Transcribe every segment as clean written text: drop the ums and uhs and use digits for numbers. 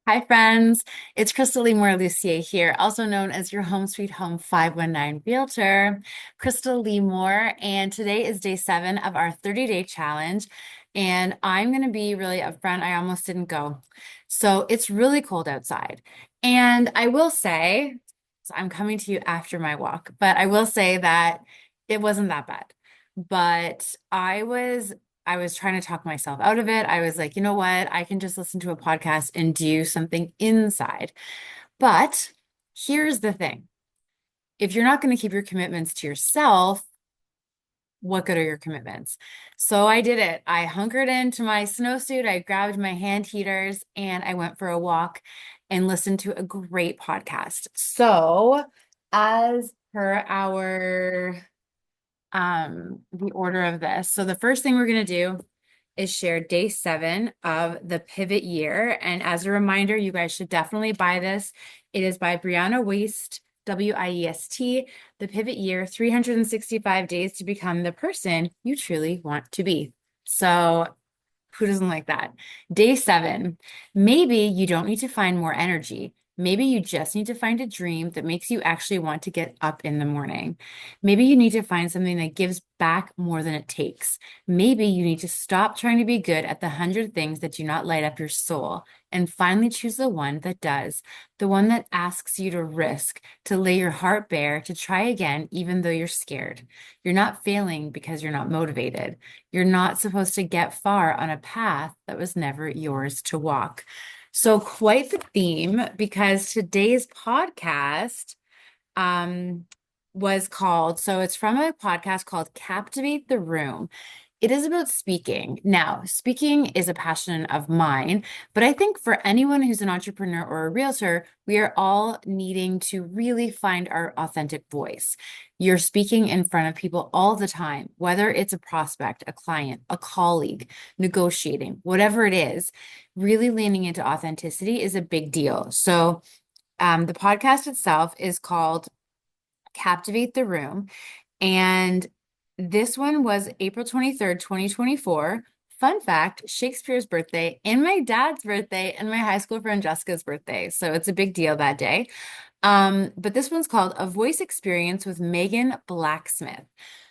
Hi, friends. It's Crystal Lee Lucier here, also known as your Home Sweet Home 519 Realtor, Crystal Lee Moore. And today is day 7 of our 30-day challenge. And I'm going to be really upfront. I almost didn't go. So it's really cold outside. And I will say, so I'm coming to you after my walk, but I will say that it wasn't that bad. But I was trying to talk myself out of it. I was like, you know what? I can just listen to a podcast and do something inside. But here's the thing. If you're not going to keep your commitments to yourself, what good are your commitments? So I did it. I hunkered into my snowsuit, I grabbed my hand heaters, and I went for a walk and listened to a great podcast. So, as per our the order of this. So the first thing we're going to do is share day 7 of the pivot year. And as a reminder, you guys should definitely buy this. It is by Brianna Wiest, Wiest, the pivot year, 365 days to become the person you truly want to be. So who doesn't like that? Day 7, maybe you don't need to find more energy. Maybe you just need to find a dream that makes you actually want to get up in the morning. Maybe you need to find something that gives back more than it takes. Maybe you need to stop trying to be good at the 100 things that do not light up your soul and finally choose the one that does, the one that asks you to risk, to lay your heart bare, to try again, even though you're scared. You're not failing because you're not motivated. You're not supposed to get far on a path that was never yours to walk. So, quite the theme because today's podcast um, was called, so it's from a podcast called Captivate the Room. It is about speaking. Now, speaking is a passion of mine, but I think for anyone who's an entrepreneur or a realtor, we are all needing to really find our authentic voice. You're speaking in front of people all the time, whether it's a prospect, a client, a colleague, negotiating, whatever it is, really leaning into authenticity is a big deal. So, the podcast itself is called Captivate the Room. And this one was April 23rd, 2024. Fun fact, Shakespeare's birthday and my dad's birthday and my high school friend Jessica's birthday. So it's a big deal that day. But this one's called A Voice Experience with Megan Blacksmith.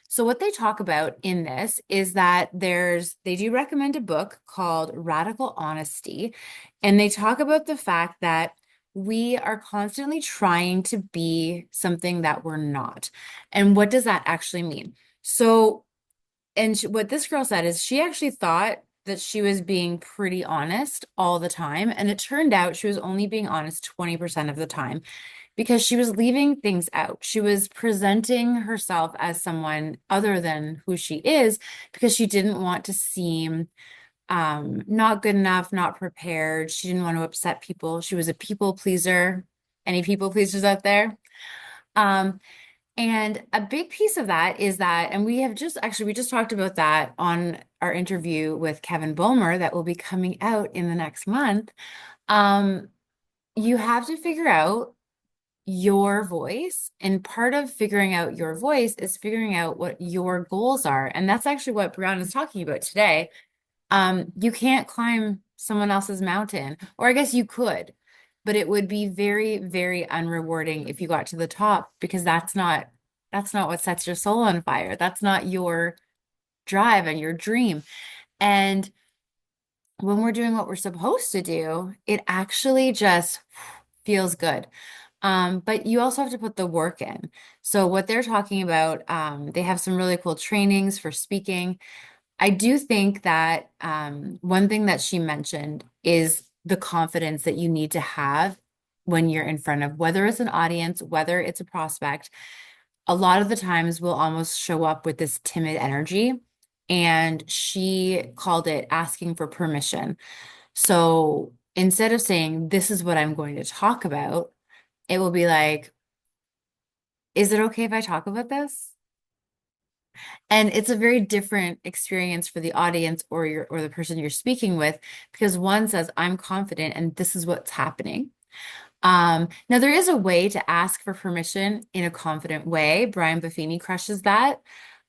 So what they talk about in this is that they do recommend a book called Radical Honesty, and they talk about the fact that we are constantly trying to be something that we're not. And what does that actually mean? So, what this girl said is she actually thought that she was being pretty honest all the time. And it turned out she was only being honest 20% of the time because she was leaving things out. She was presenting herself as someone other than who she is because she didn't want to seem not good enough, not prepared. She didn't want to upset people. She was a people pleaser. Any people pleasers out there? Um, and a big piece of that is that, and we just talked about that on our interview with Kevin Bulmer that will be coming out in the next month. Um, you have to figure out your voice, and part of figuring out your voice is figuring out what your goals are. And that's actually what Brianna is talking about today. You can't climb someone else's mountain, or I guess you could, but it would be very, very unrewarding if you got to the top because that's not what sets your soul on fire. That's not your drive and your dream. And when we're doing what we're supposed to do, it actually just feels good. But you also have to put the work in. So what they're talking about, they have some really cool trainings for speaking. I do think that one thing that she mentioned is the confidence that you need to have when you're in front of, whether it's an audience, whether it's a prospect. A lot of the times we'll almost show up with this timid energy. And she called it asking for permission. So instead of saying, this is what I'm going to talk about, it will be like, is it okay if I talk about this? And it's a very different experience for the audience or the person you're speaking with because one says, I'm confident and this is what's happening. Now there is a way to ask for permission in a confident way. Brian Buffini crushes that.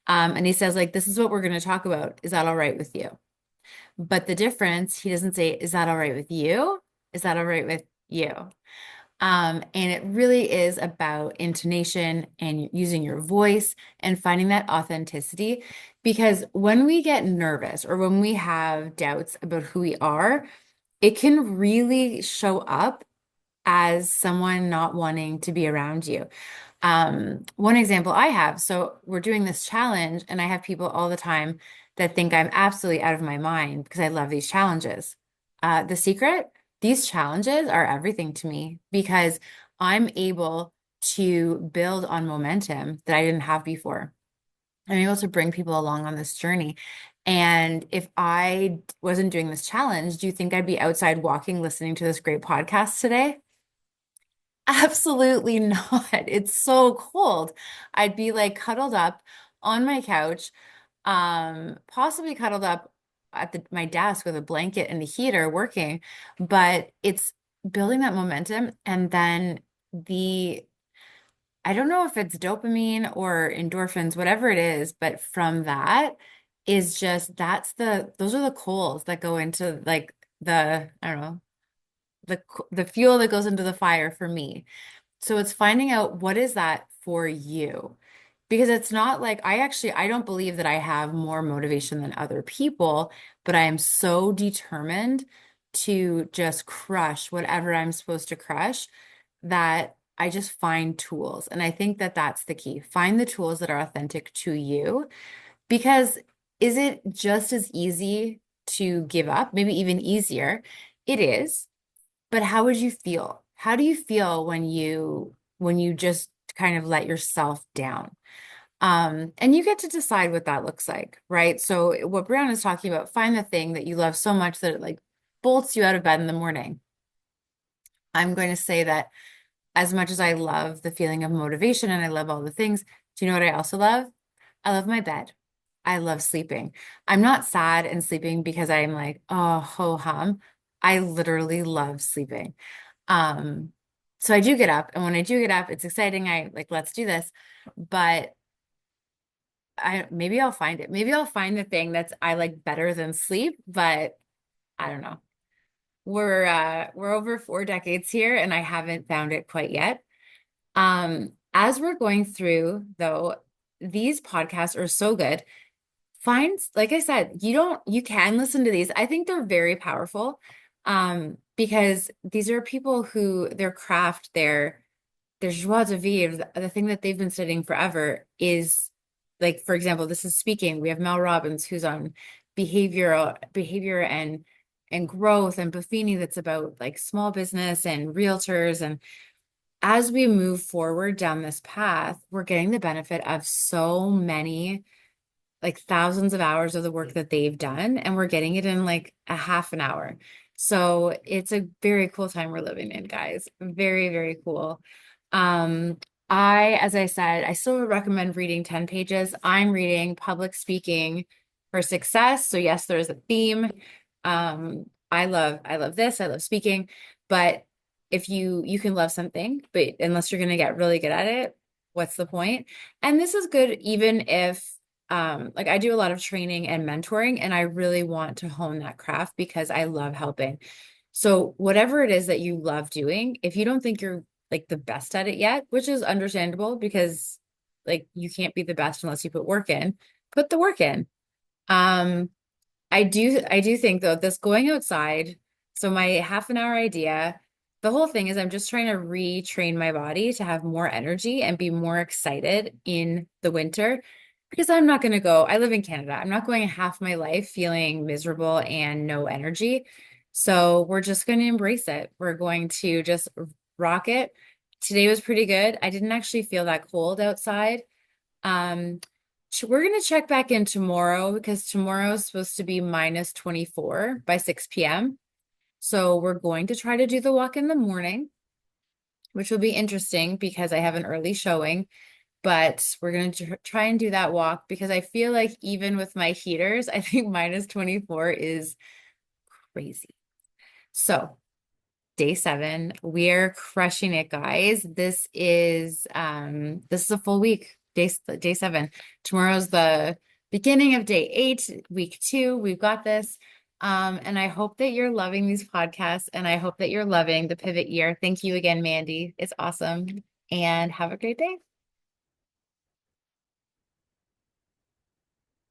And he says, like, this is what we're going to talk about. Is that all right with you? But the difference, he doesn't say, is that all right with you? Is that all right with you? And it really is about intonation and using your voice and finding that authenticity. Because when we get nervous or when we have doubts about who we are, it can really show up as someone not wanting to be around you. One example I have, so we're doing this challenge, and I have people all the time that think I'm absolutely out of my mind because I love these challenges. The secret, these challenges are everything to me because I'm able to build on momentum that I didn't have before. I'm able to bring people along on this journey. And if I wasn't doing this challenge, do you think I'd be outside walking, listening to this great podcast today? Absolutely not. It's so cold. I'd be like cuddled up on my couch, possibly cuddled up at my desk with a blanket and a heater working, but it's building that momentum. And then the, I don't know if it's dopamine or endorphins, whatever it is, but from that is just, those are the coals that go into like I don't know, the fuel that goes into the fire for me. So it's finding out what is that for you? Because it's not like I don't believe that I have more motivation than other people, but I am so determined to just crush whatever I'm supposed to crush that I just find tools. And I think that that's the key. Find the tools that are authentic to you because is it just as easy to give up? Maybe even easier. It is. But how would you feel? How do you feel when you just kind of let yourself down? And you get to decide what that looks like, right? So what Brianna is talking about, find the thing that you love so much that it like bolts you out of bed in the morning. I'm going to say that as much as I love the feeling of motivation and I love all the things, do you know what I also love? I love my bed. I love sleeping. I'm not sad and sleeping because I'm like, oh, ho hum. I literally love sleeping. Um, so I do get up, and when I do get up, it's exciting. I like, let's do this. But I maybe I'll find it. Maybe I'll find the thing that's I like better than sleep, but I don't know. We're over 4 decades here and I haven't found it quite yet. As we're going through though, these podcasts are so good. Find, like I said, you can listen to these. I think they're very powerful. Because these are people who their craft, their joie de vivre, the thing that they've been studying forever is like, for example, this is speaking. We have Mel Robbins who's on behavior and growth, and Buffini that's about like small business and realtors. And as we move forward down this path, we're getting the benefit of so many like thousands of hours of the work that they've done, and we're getting it in like a half an hour. So it's a very cool time we're living in, guys. Very, very cool. Um, as I said, I still would recommend reading 10 pages. I'm reading Public Speaking for Success. So yes, there is a theme. I love this. I love speaking, but if you can love something, but unless you're going to get really good at it, what's the point? And this is good even if like I do a lot of training and mentoring, and I really want to hone that craft because I love helping. So whatever it is that you love doing, if you don't think you're like the best at it yet, which is understandable because like you can't be the best unless you put work in, put the work in. Um, I do think though, this going outside, so my half an hour idea, the whole thing is I'm just trying to retrain my body to have more energy and be more excited in the winter because I'm not going to go, I live in Canada. I'm not going half my life feeling miserable and no energy. So we're just going to embrace it. We're going to just rock it. Today was pretty good. I didn't actually feel that cold outside. Um, we're going to check back in tomorrow because tomorrow is supposed to be minus 24 by 6 p.m. So we're going to try to do the walk in the morning, which will be interesting because I have an early showing, but we're going to try and do that walk because I feel like even with my heaters, I think minus 24 is crazy. So day 7, we're crushing it, guys. This is a full week. Day 7. Tomorrow's the beginning of day 8, week 2. We've got this. And I hope that you're loving these podcasts and I hope that you're loving the pivot year. Thank you again, Mandy. It's awesome. And have a great day.